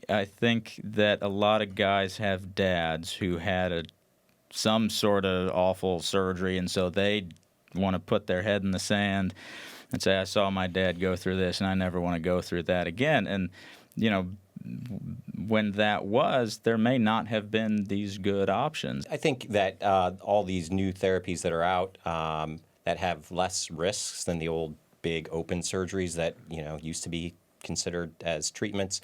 I think that a lot of guys have dads who had some sort of awful surgery, and so they want to put their head in the sand and say, I saw my dad go through this, and I never want to go through that again. And, when that was, there may not have been these good options. I think that all these new therapies that are out that have less risks than the old big open surgeries that used to be considered as treatments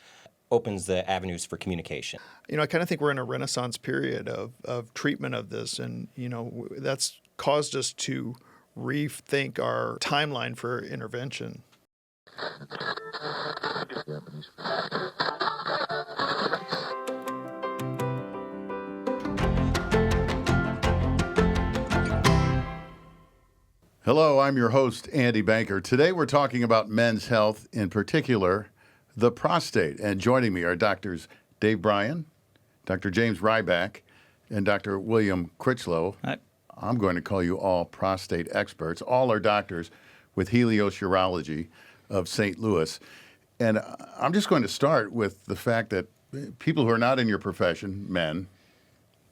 opens the avenues for communication. I kind of think we're in a renaissance period of treatment of this, and that's caused us to rethink our timeline for intervention. Hello, I'm your host, Andy Banker. Today we're talking about men's health, in particular, the prostate. And joining me are Doctors Dave Bryan, Dr. James Rybak, and Dr. William Critchlow. Hi. I'm going to call you all prostate experts. All are doctors with Helios Urology of St. Louis. And I'm just going to start with the fact that people who are not in your profession, men,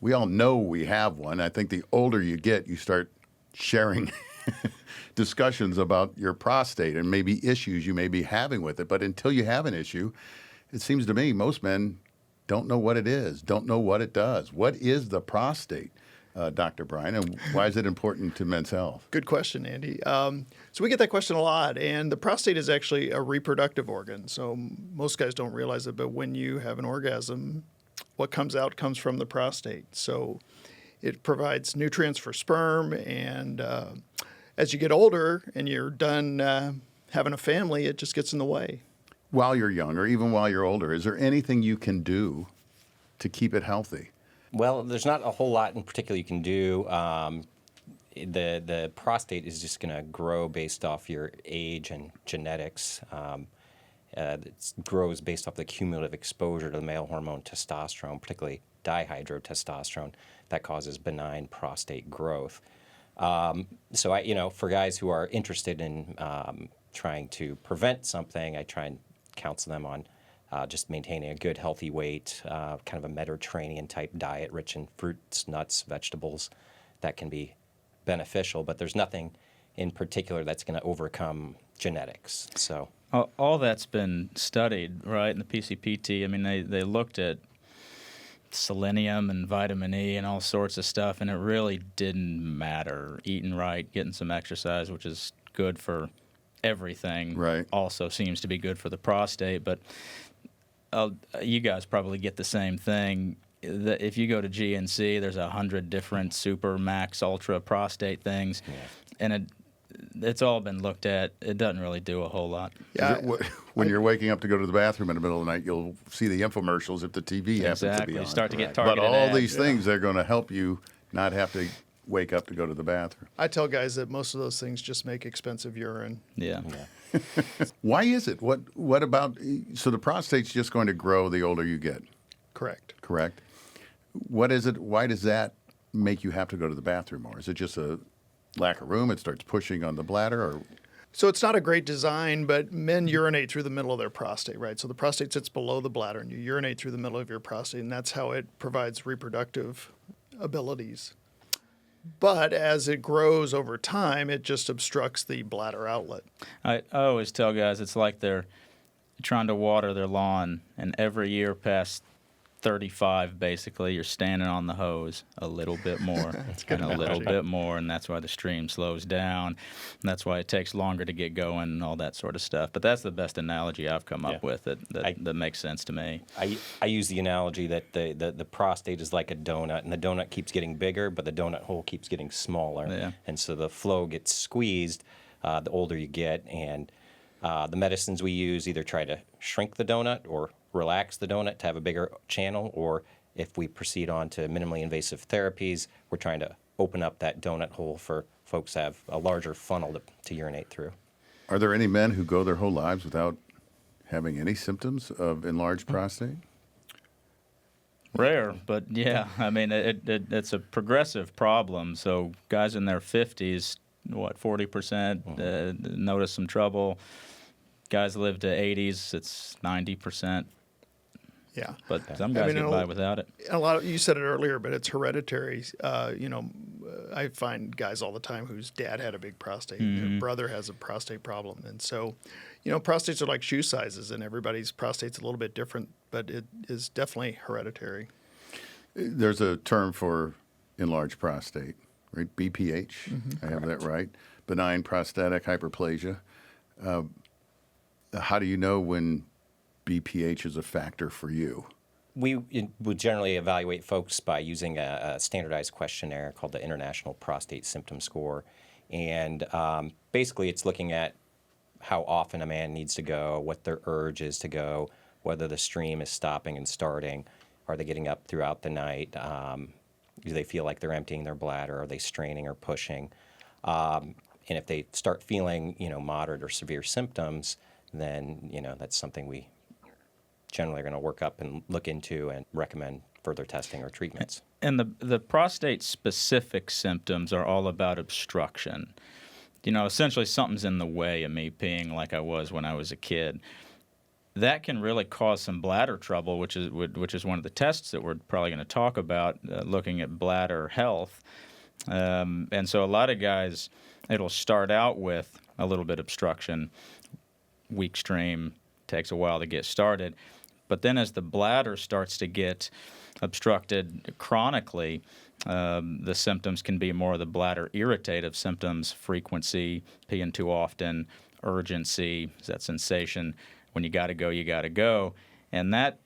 we all know we have one. I think the older you get, you start sharing discussions about your prostate and maybe issues you may be having with it. But until you have an issue, it seems to me most men don't know what it is, don't know what it does. What is the prostate, Dr. Bryan, and why is it important to men's health? Good question, Andy. So we get that question a lot, and the prostate is actually a reproductive organ. So most guys don't realize it, but when you have an orgasm, what comes out comes from the prostate. So it provides nutrients for sperm, and as you get older and you're done having a family, it just gets in the way. While you're young or even while you're older, is there anything you can do to keep it healthy? Well, there's not a whole lot in particular you can do. The prostate is just going to grow based off your age and genetics. It grows based off the cumulative exposure to the male hormone testosterone, particularly dihydrotestosterone, that causes benign prostate growth. So for guys who are interested in trying to prevent something, I try and counsel them on just maintaining a good, healthy weight, kind of a Mediterranean-type diet, rich in fruits, nuts, vegetables, that can be beneficial. But there's nothing in particular that's going to overcome genetics. So all that's been studied, right, in the PCPT. I mean, they looked at selenium and vitamin E and all sorts of stuff, and it really didn't matter. Eating right, getting some exercise, which is good for everything, right, also seems to be good for the prostate. But you guys probably get the same thing. If you go to GNC, there's 100 different super, max, ultra prostate things, and it's all been looked at. It doesn't really do a whole lot. Yeah. When you're waking up to go to the bathroom in the middle of the night, you'll see the infomercials if the TV happens to be on. You start to get targeted But all ads. these things, they're going to help you not have to wake up to go to the bathroom. I tell guys that most of those things just make expensive urine. Yeah. Why is it? What about, so the prostate's just going to grow the older you get? Correct. What is it? Why does that make you have to go to the bathroom more? Is it just a lack of room? It starts pushing on the bladder, or? So it's not a great design, but men urinate through the middle of their prostate, right? So the prostate sits below the bladder, and you urinate through the middle of your prostate, and that's how it provides reproductive abilities. But as it grows over time, it just obstructs the bladder outlet. I always tell guys it's like they're trying to water their lawn, and every year past 35, basically, you're standing on the hose a little bit more and a little bit more, and that's why the stream slows down. And that's why it takes longer to get going and all that sort of stuff. But that's the best analogy I've come up with that makes sense to me. I use the analogy that the prostate is like a donut, and the donut keeps getting bigger, but the donut hole keeps getting smaller. Yeah. And so the flow gets squeezed the older you get, and the medicines we use either try to shrink the donut or relax the donut to have a bigger channel, or if we proceed on to minimally invasive therapies, we're trying to open up that donut hole for folks to have a larger funnel to urinate through. Are there any men who go their whole lives without having any symptoms of enlarged prostate? Rare, but yeah, I mean, it's a progressive problem. So guys in their 50s, 40% notice some trouble. Guys live to 80s, it's 90%. Yeah. but some guys get by without it. A lot of, you said it earlier, but it's hereditary. I find guys all the time whose dad had a big prostate, their brother has a prostate problem, and so, prostates are like shoe sizes, and everybody's prostate's a little bit different, but it is definitely hereditary. There's a term for enlarged prostate, right? BPH. I have that right. Benign prostatic hyperplasia. How do you know when BPH is a factor for you? We would generally evaluate folks by using a standardized questionnaire called the International Prostate Symptom Score. And basically, it's looking at how often a man needs to go, what their urge is to go, whether the stream is stopping and starting, are they getting up throughout the night, do they feel like they're emptying their bladder, are they straining or pushing. And if they start feeling, moderate or severe symptoms, then, that's something we generally are going to work up and look into and recommend further testing or treatments. And the prostate-specific symptoms are all about obstruction. Essentially something's in the way of me peeing like I was when I was a kid. That can really cause some bladder trouble, which is one of the tests that we're probably going to talk about, looking at bladder health. And so a lot of guys, it'll start out with a little bit of obstruction, weak stream, takes a while to get started. But then as the bladder starts to get obstructed chronically, the symptoms can be more of the bladder irritative symptoms, frequency, peeing too often, urgency, that sensation. When you got to go, you got to go. And that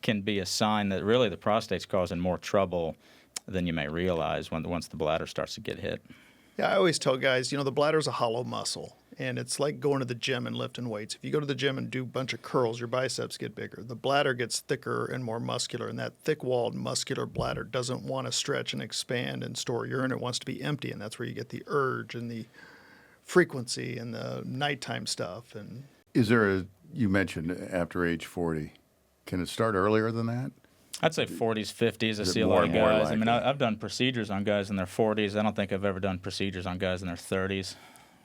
can be a sign that really the prostate's causing more trouble than you may realize once the bladder starts to get hit. Yeah, I always tell guys, the bladder's a hollow muscle, and it's like going to the gym and lifting weights. If you go to the gym and do a bunch of curls, your biceps get bigger. The bladder gets thicker and more muscular, and that thick-walled muscular bladder doesn't want to stretch and expand and store urine. It wants to be empty, and that's where you get the urge and the frequency and the nighttime stuff. And Is there you mentioned after age 40, can it start earlier than that? I'd say 40s, 50s. I Is it see a more lot of and more guys. I mean, likely? I've done procedures on guys in their 40s. I don't think I've ever done procedures on guys in their 30s.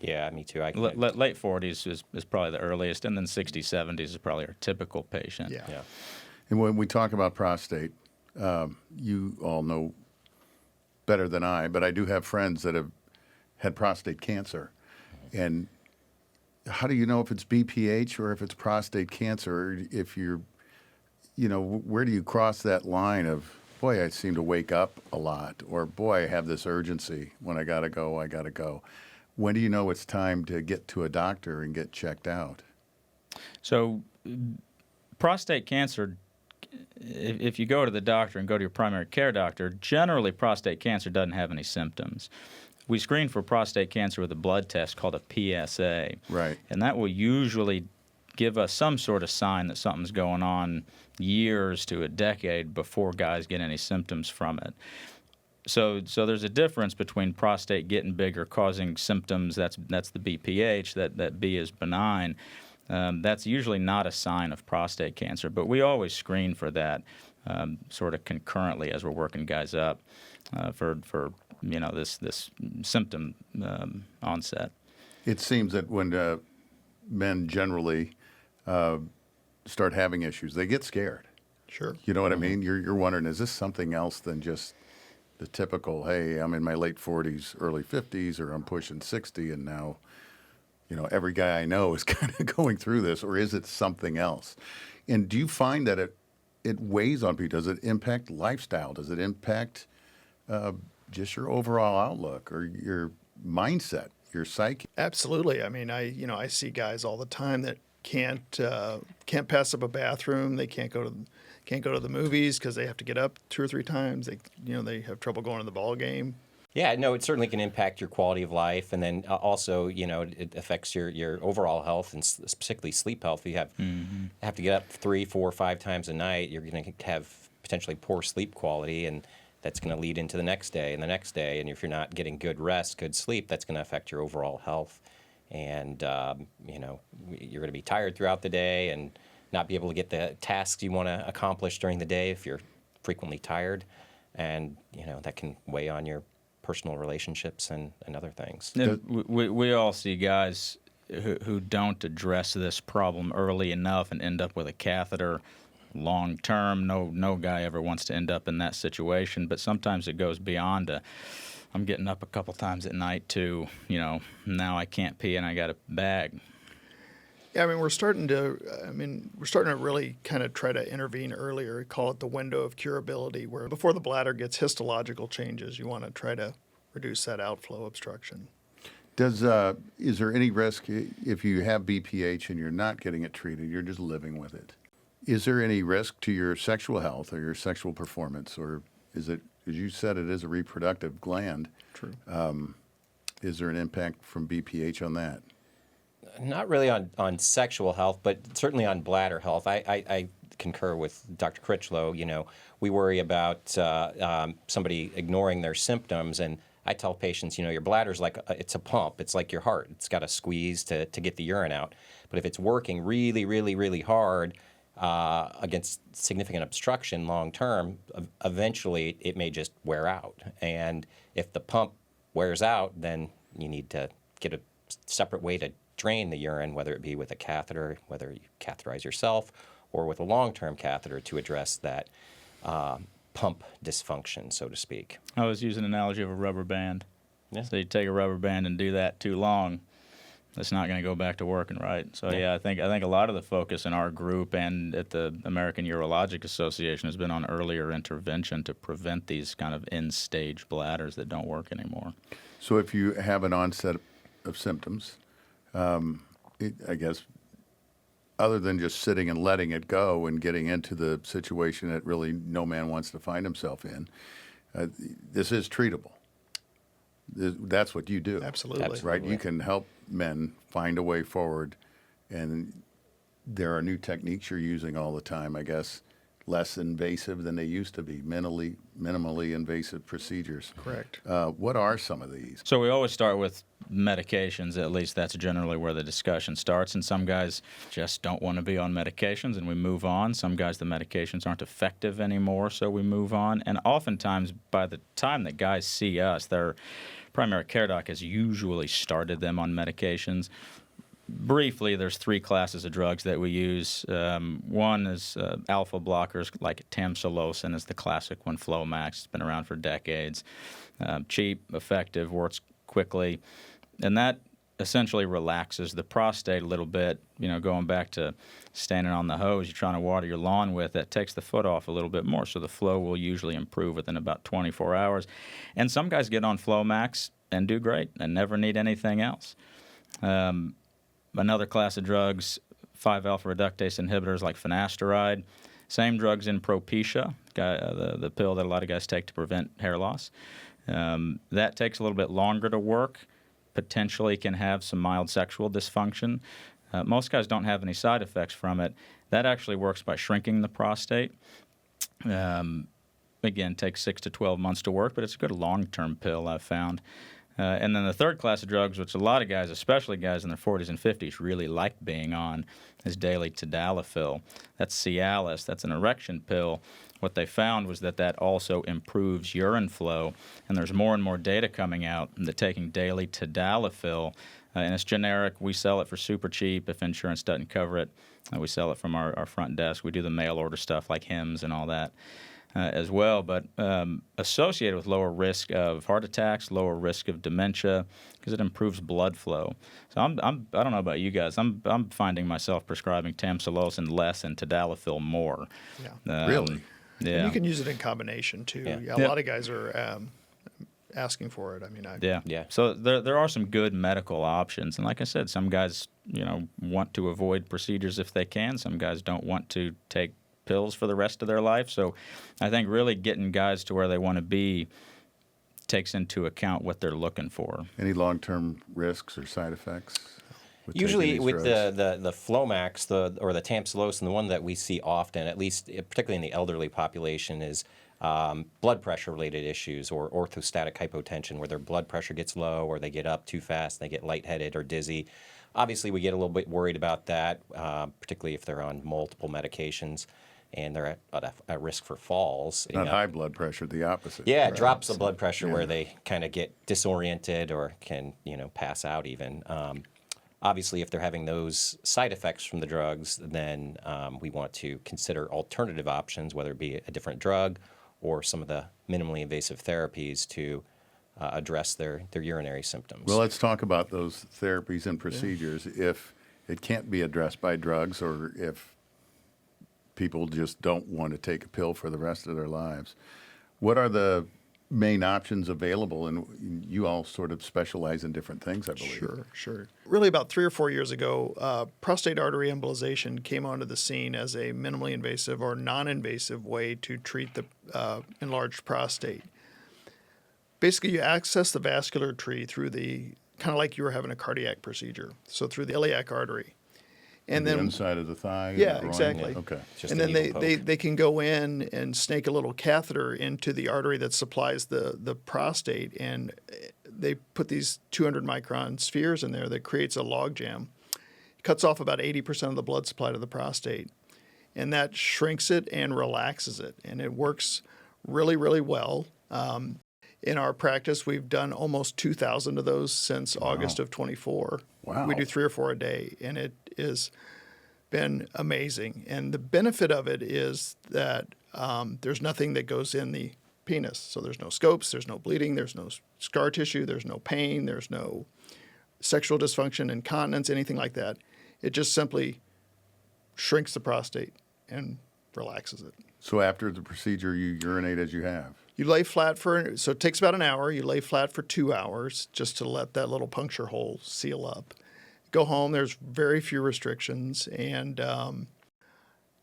Yeah, me too. Late 40s is probably the earliest, and then 60s, 70s is probably our typical patient. yeah. And when we talk about prostate, you all know better than I, but I do have friends that have had prostate cancer. And how do you know if it's BPH or if it's prostate cancer? Or if you're, where do you cross that line of, boy, I seem to wake up a lot, or boy, I have this urgency when I got to go, I got to go. When do you know it's time to get to a doctor and get checked out? So prostate cancer, if you go to the doctor and go to your primary care doctor, generally prostate cancer doesn't have any symptoms. We screen for prostate cancer with a blood test called a PSA. Right. And that will usually give us some sort of sign that something's going on years to a decade before guys get any symptoms from it. So there's a difference between prostate getting bigger, causing symptoms. That's the BPH. That B is benign. That's usually not a sign of prostate cancer, but we always screen for that sort of concurrently as we're working guys up for this symptom onset. It seems that when men generally start having issues, they get scared. Sure. You know what I mean? You're wondering, is this something else than just the typical, hey, I'm in my late 40s, early 50s, or I'm pushing 60, and now, every guy I know is kind of going through this, or is it something else? And do you find that it weighs on people? Does it impact lifestyle? Does it impact just your overall outlook or your mindset, your psyche? Absolutely. I mean, I see guys all the time that can't pass up a bathroom. They can't go to the movies because they have to get up 2 or 3 times. They have trouble going to the ball game. Yeah, no, it certainly can impact your quality of life, and then also, it affects your overall health and particularly sleep health. If you have to get up 3, 4, 5 times a night, you're going to have potentially poor sleep quality, and that's going to lead into the next day and the next day. And if you're not getting good rest, good sleep, that's going to affect your overall health. And you're going to be tired throughout the day and not be able to get the tasks you want to accomplish during the day if you're frequently tired, and that can weigh on your personal relationships and other things. And we all see guys who don't address this problem early enough and end up with a catheter long term. No guy ever wants to end up in that situation, but sometimes it goes beyond I'm getting up a couple times at night to, now I can't pee and I got a bag. Yeah, I mean, we're starting to really kind of try to intervene earlier. Call it the window of curability, where before the bladder gets histological changes, you want to try to reduce that outflow obstruction. Is there any risk if you have BPH and you're not getting it treated, you're just living with it? Is there any risk to your sexual health or your sexual performance, or is it, as you said, it is a reproductive gland? True. Is there an impact from BPH on that? Not really on sexual health, but certainly on bladder health. I concur with Dr. Critchlow. We worry about somebody ignoring their symptoms, and I tell patients, your bladder's like it's a pump. It's like your heart. It's got to squeeze to get the urine out. But if it's working really, really, really hard against significant obstruction long term, eventually it may just wear out. And if the pump wears out, then you need to get a separate way to drain the urine, whether it be with a catheter, whether you catheterize yourself, or with a long-term catheter to address that pump dysfunction, so to speak. I was using an analogy of a rubber band. Yeah. So you take a rubber band and do that too long, it's not going to go back to working right. So I think a lot of the focus in our group and at the American Urologic Association has been on earlier intervention to prevent these kind of end-stage bladders that don't work anymore. So if you have an onset of symptoms, I guess, other than just sitting and letting it go and getting into the situation that really no man wants to find himself in, this is treatable. That's what you do. Absolutely. Right? You can help men find a way forward, and there are new techniques you're using all the time, I guess, less invasive than they used to be, minimally invasive procedures. Correct. What are some of these? So we always start with medications. At least that's generally where the discussion starts. And some guys just don't want to be on medications, and we move on. Some guys, the medications aren't effective anymore, so we move on. And oftentimes, by the time that guys see us, their primary care doc has usually started them on medications. Briefly, there's 3 classes of drugs that we use. One is alpha blockers, like tamsulosin is the classic one, Flomax. It's been around for decades. Cheap, effective, works quickly. And that essentially relaxes the prostate a little bit. Going back to standing on the hose, you're trying to water your lawn with, that takes the foot off a little bit more. So the flow will usually improve within about 24 hours. And some guys get on Flomax and do great and never need anything else. Another class of drugs, 5-alpha reductase inhibitors like finasteride. Same drugs in Propecia, the pill that a lot of guys take to prevent hair loss. That takes a little bit longer to work, potentially can have some mild sexual dysfunction. Most guys don't have any side effects from it. That actually works by shrinking the prostate. Again, takes 6 to 12 months to work, but it's a good long-term pill, I've found. And then the third class of drugs, which a lot of guys, especially guys in their 40s and 50s, really like being on, is daily tadalafil. That's Cialis. That's an erection pill. What they found was that also improves urine flow, and there's more and more data coming out that taking daily tadalafil, and it's generic. We sell it for super cheap if insurance doesn't cover it. We sell it from our front desk. We do the mail order stuff like Hims and all that. As well, but associated with lower risk of heart attacks, lower risk of dementia, because it improves blood flow. So I don't know about you guys. I'm finding myself prescribing tamsulosin less and tadalafil more. Yeah. Really? Yeah. And you can use it in combination too. Yeah. A lot of guys are asking for it. I mean, Yeah. So there are some good medical options, and like I said, some guys want to avoid procedures if they can. Some guys don't want to take pills for the rest of their life. So I think really getting guys to where they want to be takes into account what they're looking for. Any long-term risks or side effects? Usually with the Flomax or the tamsulosin, the one that we see often, at least particularly in the elderly population, is blood pressure-related issues or orthostatic hypotension, where their blood pressure gets low or they get up too fast, they get lightheaded or dizzy. Obviously, we get a little bit worried about that, particularly if they're on multiple medications and they're at risk for falls. Not high blood pressure, the opposite. Yeah, it drops the blood pressure where they kind of get disoriented or can, pass out even. Obviously, if they're having those side effects from the drugs, then we want to consider alternative options, whether it be a different drug or some of the minimally invasive therapies to address their urinary symptoms. Well, let's talk about those therapies and procedures. If it can't be addressed by drugs, or if people just don't want to take a pill for the rest of their lives, what are the main options available? And you all sort of specialize in different things, I believe. Sure. Really, about 3 or 4 years ago, prostate artery embolization came onto the scene as a minimally invasive or non-invasive way to treat the enlarged prostate. Basically, you access the vascular tree through the, kind of like you were having a cardiac procedure, so through the iliac artery. And the then inside of the thigh? and Yeah, the groin? exactly. Okay. Just and a then needle poke. they can go in and snake a little catheter into the artery that supplies the prostate, and they put these 200 micron spheres in there that creates a log jam. It cuts off about 80% of the blood supply to the prostate, and that shrinks it and relaxes it, and it works really, really well. In our practice, we've done almost 2,000 of those since August of 24. Wow. We do 3 or 4 a day, and it is been amazing. And the benefit of it is that there's nothing that goes in the penis. So there's no scopes, there's no bleeding, there's no scar tissue, there's no pain, there's no sexual dysfunction, incontinence, anything like that. It just simply shrinks the prostate and relaxes it. So after the procedure, you urinate as you have? You lay flat so it takes about an hour. You lay flat for 2 hours just to let that little puncture hole seal up. Go home, there's very few restrictions, and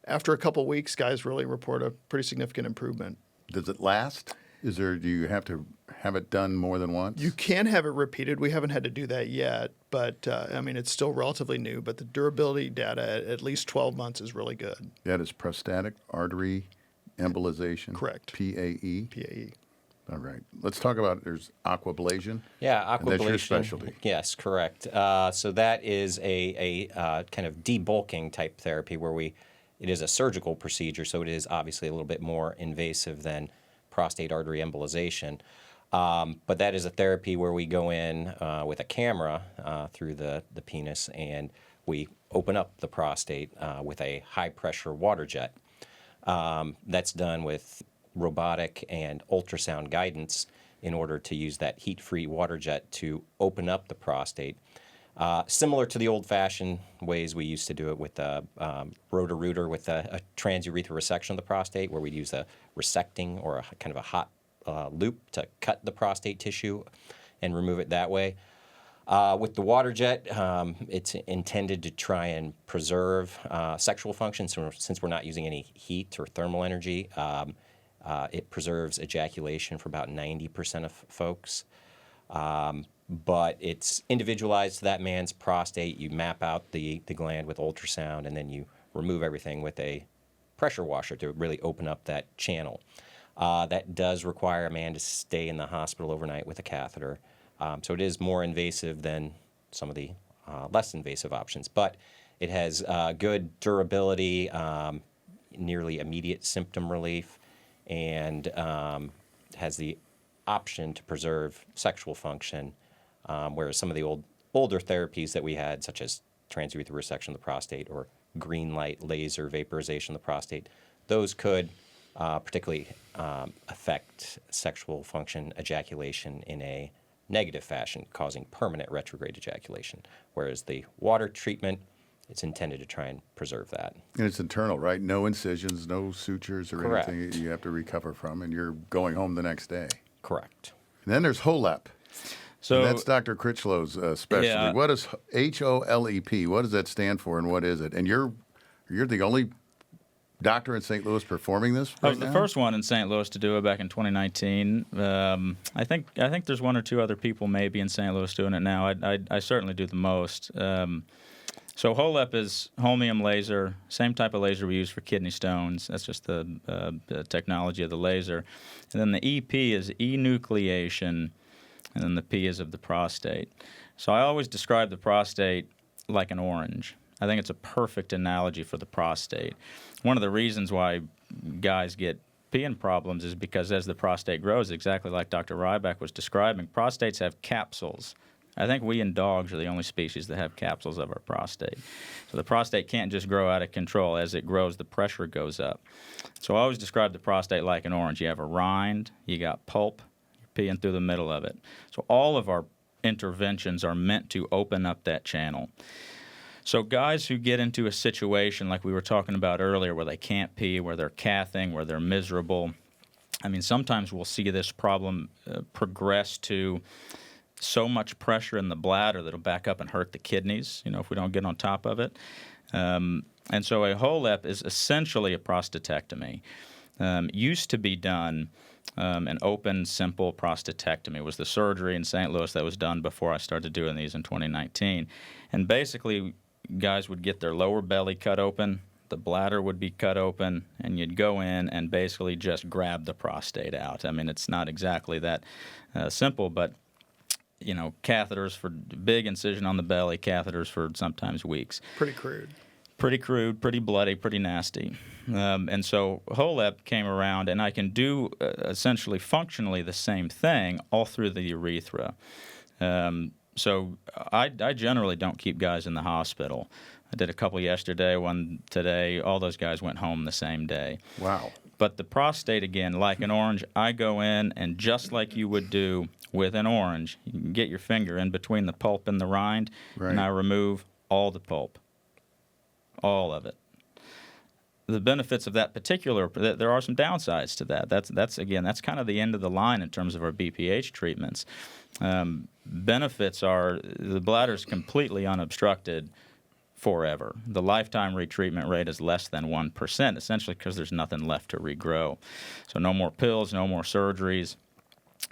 after a couple weeks, guys really report a pretty significant improvement. Does it last? Do you have to have it done more than once? You can have it repeated. We haven't had to do that yet, but it's still relatively new, but the durability data at least 12 months is really good. That is prostatic artery embolization? Correct. PAE? PAE. All right. Let's talk about, there's aquablation. Yeah, aquablation. And that's your specialty. Yes, correct. So that is a kind of debulking type therapy where it is a surgical procedure, so it is obviously a little bit more invasive than prostate artery embolization. But that is a therapy where we go in with a camera through the penis, and we open up the prostate with a high-pressure water jet. That's done with robotic and ultrasound guidance in order to use that heat-free water jet to open up the prostate. Similar to the old-fashioned ways we used to do it with a rotor-rooter with a transurethral resection of the prostate, where we'd use a resecting or a kind of a hot loop to cut the prostate tissue and remove it that way. With the water jet, it's intended to try and preserve sexual function. So since we're not using any heat or thermal energy, it preserves ejaculation for about 90% of folks. But it's individualized to that man's prostate. You map out the gland with ultrasound, and then you remove everything with a pressure washer to really open up that channel. That does require a man to stay in the hospital overnight with a catheter. So it is more invasive than some of the less invasive options, but it has good durability, nearly immediate symptom relief, and has the option to preserve sexual function, whereas some of the older therapies that we had, such as transurethral resection of the prostate or green light laser vaporization of the prostate, those could particularly affect sexual function, ejaculation in a negative fashion, causing permanent retrograde ejaculation, whereas the water treatment, it's intended to try and preserve that. And it's internal, right? No incisions, no sutures or Correct. anything that you have to recover from, and you're going home the next day. Correct. And then there's HOLEP. So And that's Dr. Critchlow's specialty. Yeah. What is HOLEP? What does that stand for, and what is it? And you're the only doctor in St. Louis performing this I right was the now? first one in St. Louis to do it back in 2019. I think there's 1 or 2 other people maybe in St. Louis doing it now. I certainly do the most. So HOLEP is Holmium laser, same type of laser we use for kidney stones. That's just the technology of the laser. And then the EP is enucleation, and then the P is of the prostate. So I always describe the prostate like an orange. I think it's a perfect analogy for the prostate. One of the reasons why guys get peeing problems is because as the prostate grows, exactly like Dr. Rybak was describing, prostates have capsules I think we in dogs are the only species that have capsules of our prostate. So the prostate can't just grow out of control. As it grows, the pressure goes up. So I always describe the prostate like an orange. You have a rind, you got pulp, you're peeing through the middle of it. So all of our interventions are meant to open up that channel. So guys who get into a situation like we were talking about earlier where they can't pee, where they're cathing, where they're miserable, I mean, sometimes we'll see this problem progress to so much pressure in the bladder that it'll back up and hurt the kidneys, if we don't get on top of it. And so a HoLEP is essentially a prostatectomy. Used to be done an open, simple prostatectomy. Was the surgery in St. Louis that was done before I started doing these in 2019. And basically, guys would get their lower belly cut open, the bladder would be cut open, and you'd go in and basically just grab the prostate out. I mean, it's not exactly that simple, but, catheters for big incision on the belly, catheters for sometimes weeks. Pretty crude. Pretty crude, pretty bloody, pretty nasty. And so HoLEP came around, and I can do essentially functionally the same thing all through the urethra. So I generally don't keep guys in the hospital. I did a couple yesterday, one today. All those guys went home the same day. Wow. But the prostate, again, like an orange, I go in, and just like you would do with an orange, you can get your finger in between the pulp and the rind, Right. and I remove all the pulp, all of it. The benefits of that particular, there are some downsides to that. That's kind of the end of the line in terms of our BPH treatments. Benefits are the bladder is completely unobstructed forever. The lifetime retreatment rate is less than 1%, essentially because there's nothing left to regrow. So no more pills, no more surgeries,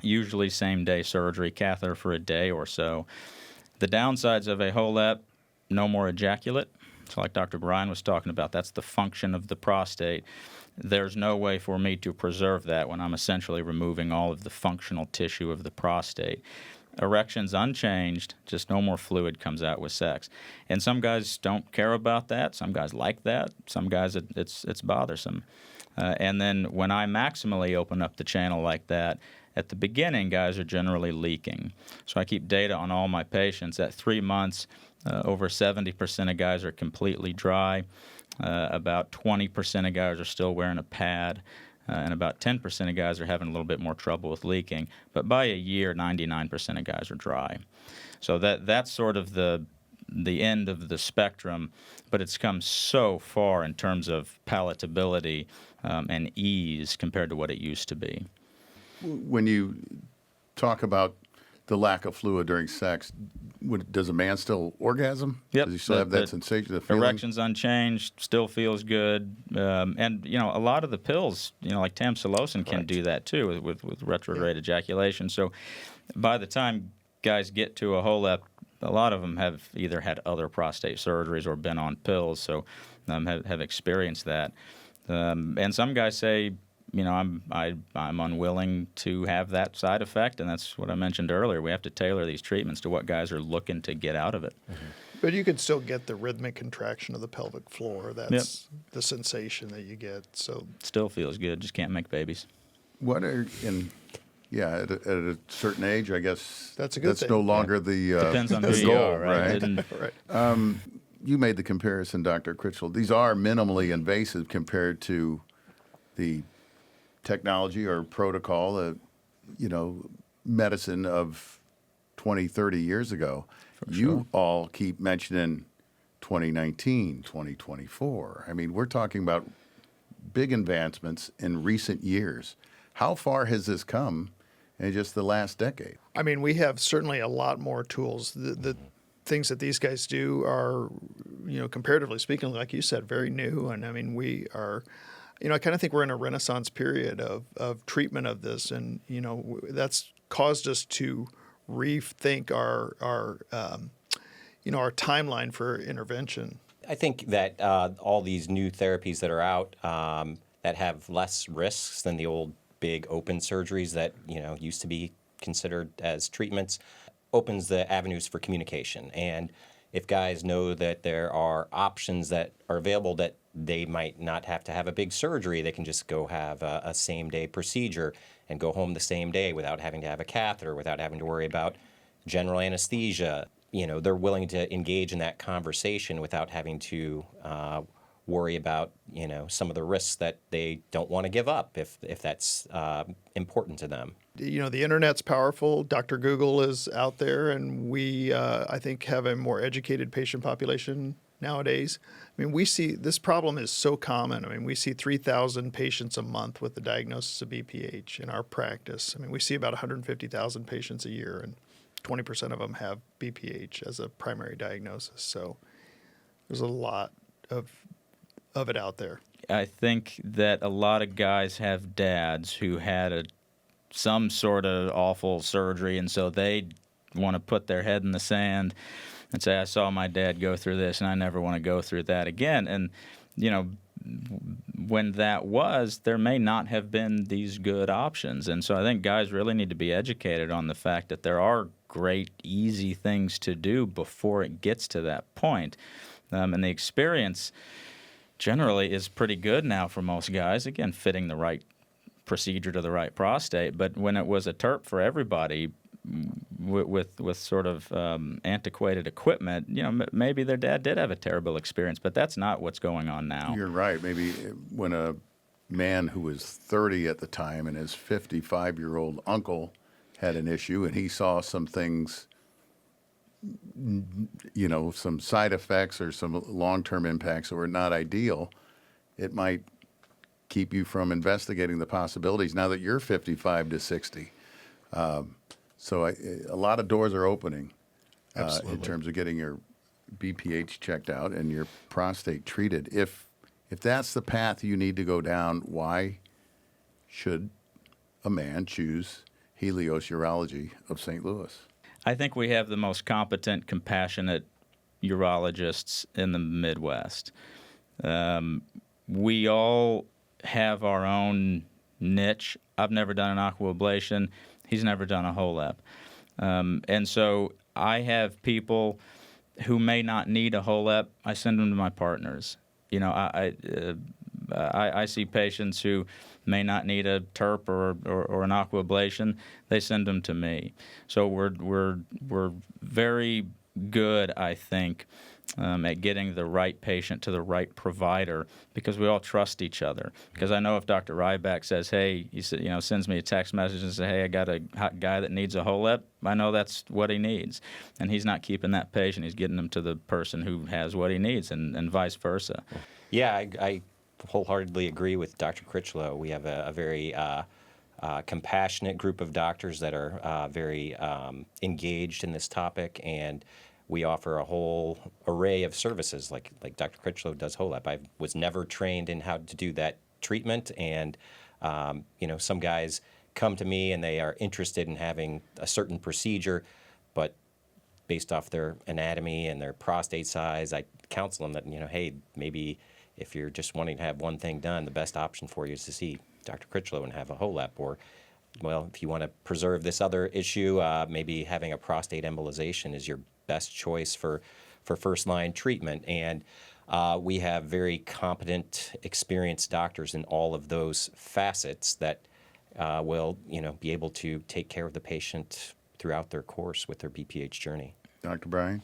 usually same-day surgery, catheter for a day or so. The downsides of a HoLEP, no more ejaculate. So like Dr. Bryan was talking about, that's the function of the prostate. There's no way for me to preserve that when I'm essentially removing all of the functional tissue of the prostate. Erection's unchanged, just no more fluid comes out with sex. And some guys don't care about that. Some guys like that. Some guys, it's bothersome. And then when I maximally open up the channel like that, at the beginning, guys are generally leaking. So I keep data on all my patients. At 3 months, over 70% of guys are completely dry. About 20% of guys are still wearing a pad. And about 10% of guys are having a little bit more trouble with leaking. But by a year, 99% of guys are dry. So that's sort of the end of the spectrum, but it's come so far in terms of palatability and ease compared to what it used to be. When you talk about the lack of fluid during sex, does a man still orgasm? Yep. Does he still have that sensation, the feeling? Erection's unchanged, still feels good. And, a lot of the pills, like tamsulosin can do that too with retrograde ejaculation. So by the time guys get to a HoLEP, a lot of them have either had other prostate surgeries or been on pills, so have experienced that. And some guys say, I'm unwilling to have that side effect, and that's what I mentioned earlier. We have to tailor these treatments to what guys are looking to get out of it. Mm-hmm. But you can still get the rhythmic contraction of the pelvic floor. That's the sensation that you get. So still feels good, just can't make babies. What are at a certain age, I guess that's a good thing. no longer the depends on who the you goal, are, right? Right. You made the comparison, Dr. Critchlow. These are minimally invasive compared to the technology or protocol, medicine of 20, 30 years ago. You all keep mentioning 2019, 2024. I mean, we're talking about big advancements in recent years. How far has this come in just the last decade? I mean, we have certainly a lot more tools. The things that these guys do are, comparatively speaking, like you said, very new. And I mean, we are... I kind of think we're in a renaissance period of treatment of this, and that's caused us to rethink our timeline for intervention. I think that all these new therapies that are out that have less risks than the old big open surgeries that used to be considered as treatments opens the avenues for communication. And if guys know that there are options that are available that they might not have to have a big surgery, they can just go have a same-day procedure and go home the same day without having to have a catheter, without having to worry about general anesthesia. They're willing to engage in that conversation without having to worry about, some of the risks that they don't want to give up if that's important to them. The internet's powerful. Dr. Google is out there, and we, I think, have a more educated patient population nowadays. I mean, we see this problem is so common. I mean, we see 3,000 patients a month with the diagnosis of BPH in our practice. I mean, we see about 150,000 patients a year, and 20% of them have BPH as a primary diagnosis. So there's a lot of it out there. I think that a lot of guys have dads who had some sort of awful surgery, and so they want to put their head in the sand and say, I saw my dad go through this, and I never want to go through that again. And, when that was, there may not have been these good options. And so I think guys really need to be educated on the fact that there are great, easy things to do before it gets to that point. And the experience generally is pretty good now for most guys, again, fitting the right procedure to the right prostate. But when it was a TURP for everybody with sort of antiquated equipment, maybe their dad did have a terrible experience, but that's not what's going on now. You're right. Maybe when a man who was 30 at the time and his 55-year-old uncle had an issue and he saw some things, some side effects or some long-term impacts that were not ideal, it might keep you from investigating the possibilities now that you're 55 to 60. So a lot of doors are opening in terms of getting your BPH checked out and your prostate treated. If that's the path you need to go down, why should a man choose Helios Urology of St. Louis? I think we have the most competent, compassionate urologists in the Midwest. We all have our own niche. I've never done an aquablation. He's never done a HoLEP. And so I have people who may not need a HoLEP. I send them to my partners. I see patients who may not need a TURP or an aquablation. They send them to me. So we're very good, I think, at getting the right patient to the right provider because we all trust each other. Because I know if Dr. Rybak says, hey, he sends me a text message and says, hey, I got a hot guy that needs a HoLEP, I know that's what he needs. And he's not keeping that patient. He's getting him to the person who has what he needs and vice versa. Yeah, I wholeheartedly agree with Dr. Critchlow. We have a very compassionate group of doctors that are very engaged in this topic, and we offer a whole array of services like Dr. Critchlow does HoLEP. I was never trained in how to do that treatment, and some guys come to me and they are interested in having a certain procedure, but based off their anatomy and their prostate size, I counsel them that, hey, maybe if you're just wanting to have one thing done, the best option for you is to see Dr. Critchlow and have a HoLEP. Or, well, if you want to preserve this other issue, maybe having a prostate embolization is your best choice for first-line treatment. And we have very competent, experienced doctors in all of those facets that will, be able to take care of the patient throughout their course with their BPH journey. Dr. Bryan?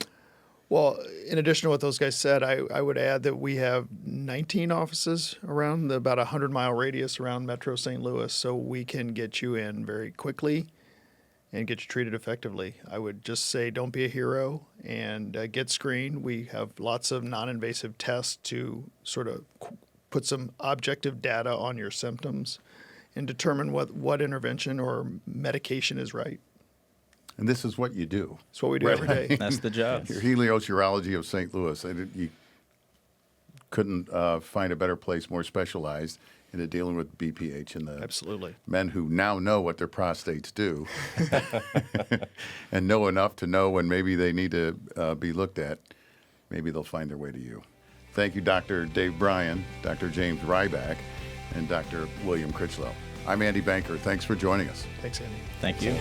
Well, in addition to what those guys said, I would add that we have 19 offices around about a 100-mile radius around Metro St. Louis, so we can get you in very quickly and get you treated effectively. I would just say don't be a hero and get screened. We have lots of non-invasive tests to sort of put some objective data on your symptoms and determine what intervention or medication is right. And this is what you do. It's what we do every day. That's the job. Your Helios Urology of St. Louis. You couldn't find a better place more specialized into dealing with BPH and the Absolutely. men who now know what their prostates do and know enough to know when maybe they need to be looked at. Maybe they'll find their way to you. Thank you, Dr. Dave Bryan, Dr. James Rybak, and Dr. William Critchlow. I'm Andy Banker. Thanks for joining us. Thanks, Andy. Thank you.